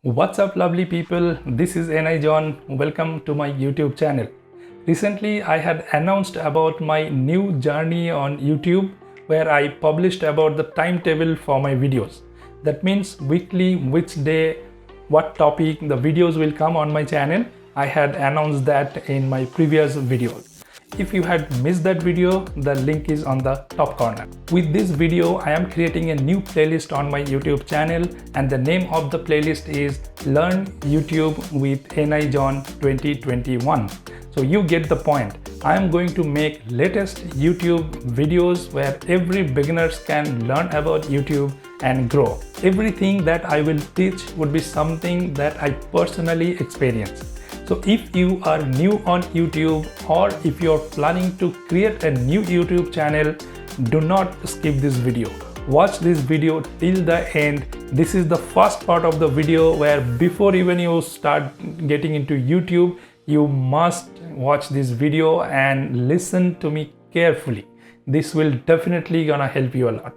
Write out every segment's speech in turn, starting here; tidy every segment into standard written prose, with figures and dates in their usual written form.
What's up lovely people, this is nijohn. Welcome to my YouTube channel. Recently I had announced about my new journey on YouTube where I published about the timetable for my videos. That means weekly, which day, what topic the videos will come on my channel. I had announced that in my previous videos. If you had missed that video, the link is on the top corner. With this video, I am creating a new playlist on my YouTube channel and the name of the playlist is Learn YouTube with nijohn 2021. So you get the point. I am going to make latest YouTube videos where every beginners can learn about YouTube and grow. Everything that I will teach would be something that I personally experienced. So if you are new on YouTube or if you're planning to create a new YouTube channel, do not skip this video. Watch this video till the end. This is the first part of the video where before even you start getting into YouTube, you must watch this video and listen to me carefully. This will definitely gonna help you a lot.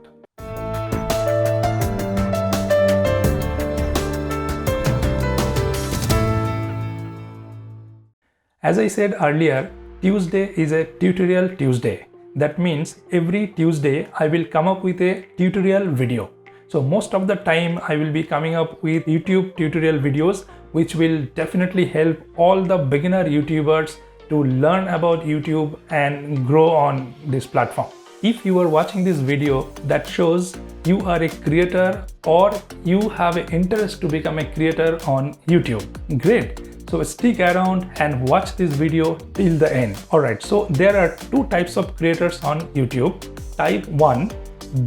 As I said earlier, Tuesday is a tutorial Tuesday. That means every Tuesday I will come up with a tutorial video. So most of the time I will be coming up with YouTube tutorial videos which will definitely help all the beginner YouTubers to learn about YouTube and grow on this platform. If you are watching this video, that shows you are a creator or you have an interest to become a creator on YouTube. Great! So stick around and watch this video till the end. Alright, so there are two types of creators on YouTube. Type 1,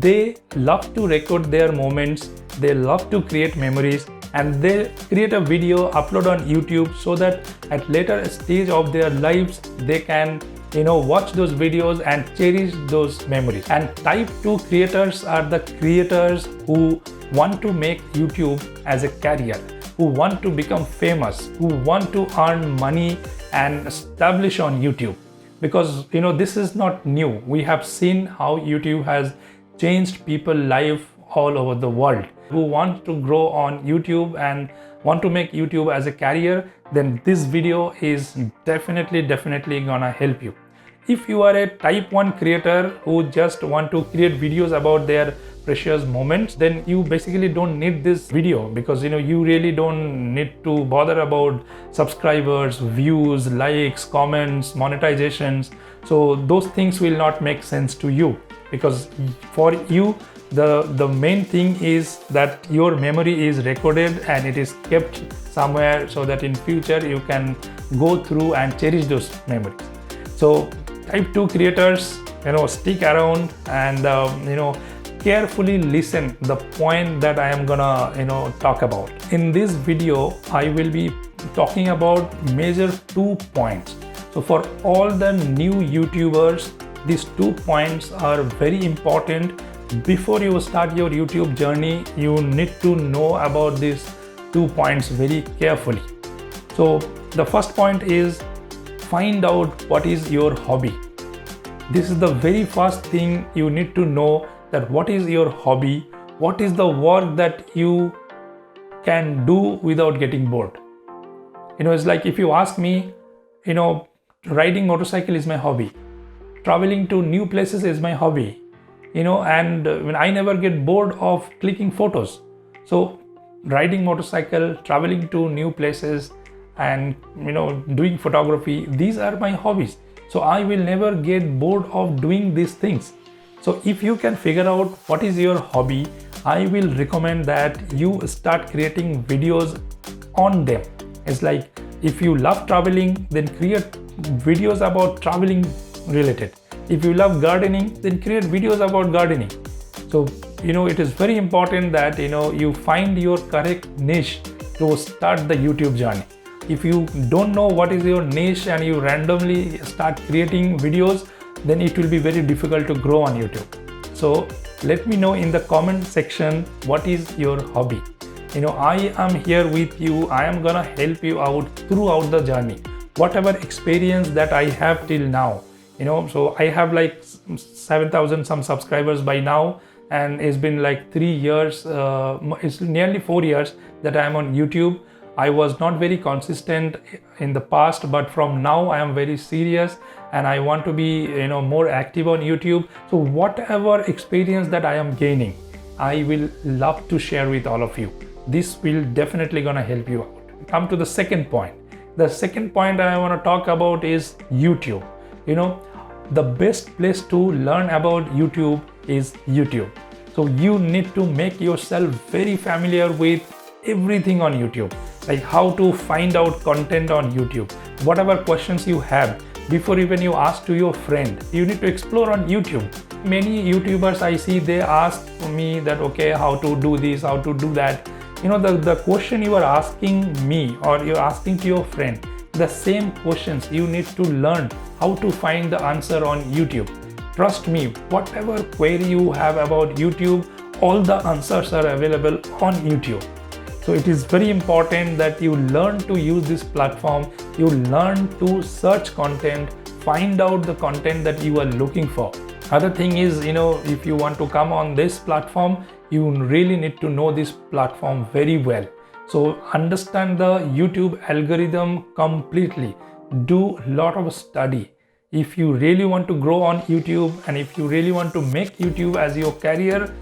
they love to record their moments, they love to create memories and they create a video, upload on YouTube so that at later stage of their lives they can watch those videos and cherish those memories. And type 2 creators are the creators who want to make YouTube as a career, who want to become famous, who want to earn money and establish on YouTube. Because this is not new. We have seen how YouTube has changed people's life all over the world. Who want to grow on YouTube and want to make YouTube as a career, then this video is definitely gonna help you. If you are a type 1 creator who just want to create videos about their precious moments, then you basically don't need this video because you really don't need to bother about subscribers, views, likes, comments, monetizations. So those things will not make sense to you because for you the main thing is that your memory is recorded and it is kept somewhere so that in future you can go through and cherish those memories. So type 2 creators, stick around and carefully listen the point that I am gonna talk about. In this video, I will be talking about major 2 points. So for all the new YouTubers, these 2 points are very important. Before you start your YouTube journey, you need to know about these 2 points very carefully. So the first point is find out what is your hobby. This is the very first thing you need to know, that what is your hobby, what is the work that you can do without getting bored. It's like if you ask me, riding motorcycle is my hobby, traveling to new places is my hobby, and when I never get bored of clicking photos. So riding motorcycle, traveling to new places and doing photography, these are my hobbies. So I will never get bored of doing these things. So if you can figure out what is your hobby, I will recommend that you start creating videos on them. It's like if you love traveling, then create videos about traveling related. If you love gardening, then create videos about gardening. So it is very important that you find your correct niche to start the YouTube journey. If you don't know what is your niche and you randomly start creating videos, then it will be very difficult to grow on YouTube. So let me know in the comment section what is your hobby. I am here with you. I am gonna help you out throughout the journey. Whatever experience that I have till now, so I have like 7,000 some subscribers by now and it's been like 3 years, it's nearly 4 years that I am on YouTube. I was not very consistent in the past, but from now I am very serious and I want to be more active on YouTube. So whatever experience that I am gaining, I will love to share with all of you. This will definitely gonna help you out. Come to the second point. The second point I want to talk about is YouTube. The best place to learn about YouTube is YouTube. So you need to make yourself very familiar with everything on YouTube, like how to find out content on YouTube. Whatever questions you have, before even you ask to your friend, you need to explore on YouTube. Many YouTubers I see, they ask me that, okay, how to do this, how to do that. The question you are asking me or you're asking to your friend, the same questions you need to learn how to find the answer on YouTube. Trust me, whatever query you have about YouTube, all the answers are available on YouTube. So it is very important that you learn to use this platform, you learn to search content, find out the content that you are looking for. Other thing is, if you want to come on this platform, you really need to know this platform very well. So understand the YouTube algorithm completely. Do a lot of study. If you really want to grow on YouTube and if you really want to make YouTube as your career,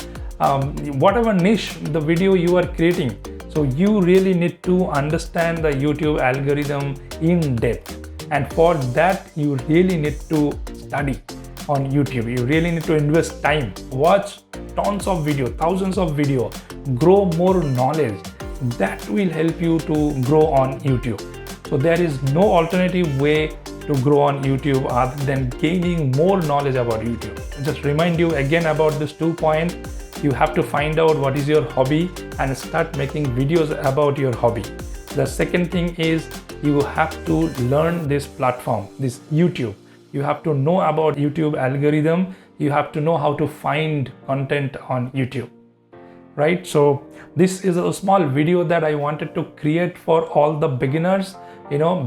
whatever niche the video you are creating, so you really need to understand the YouTube algorithm in depth. And for that, you really need to study on YouTube. You really need to invest time. Watch tons of video, thousands of video, grow more knowledge. That will help you to grow on YouTube. So there is no alternative way to grow on YouTube other than gaining more knowledge about YouTube. Just remind you again about this 2 points. You have to find out what is your hobby and start making videos about your hobby. The second thing is you have to learn this platform, this YouTube. You have to know about YouTube algorithm. You have to know how to find content on YouTube. Right? So this is a small video that I wanted to create for all the beginners.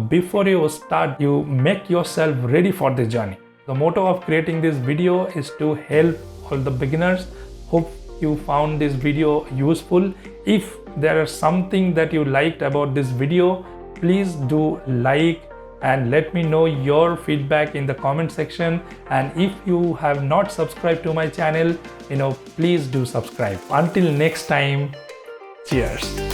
Before you start, you make yourself ready for the journey. The motto of creating this video is to help all the beginners. Hope you found this video useful. If there is something that you liked about this video, please do like and let me know your feedback in the comment section. And if you have not subscribed to my channel, please do subscribe. Until next time, cheers.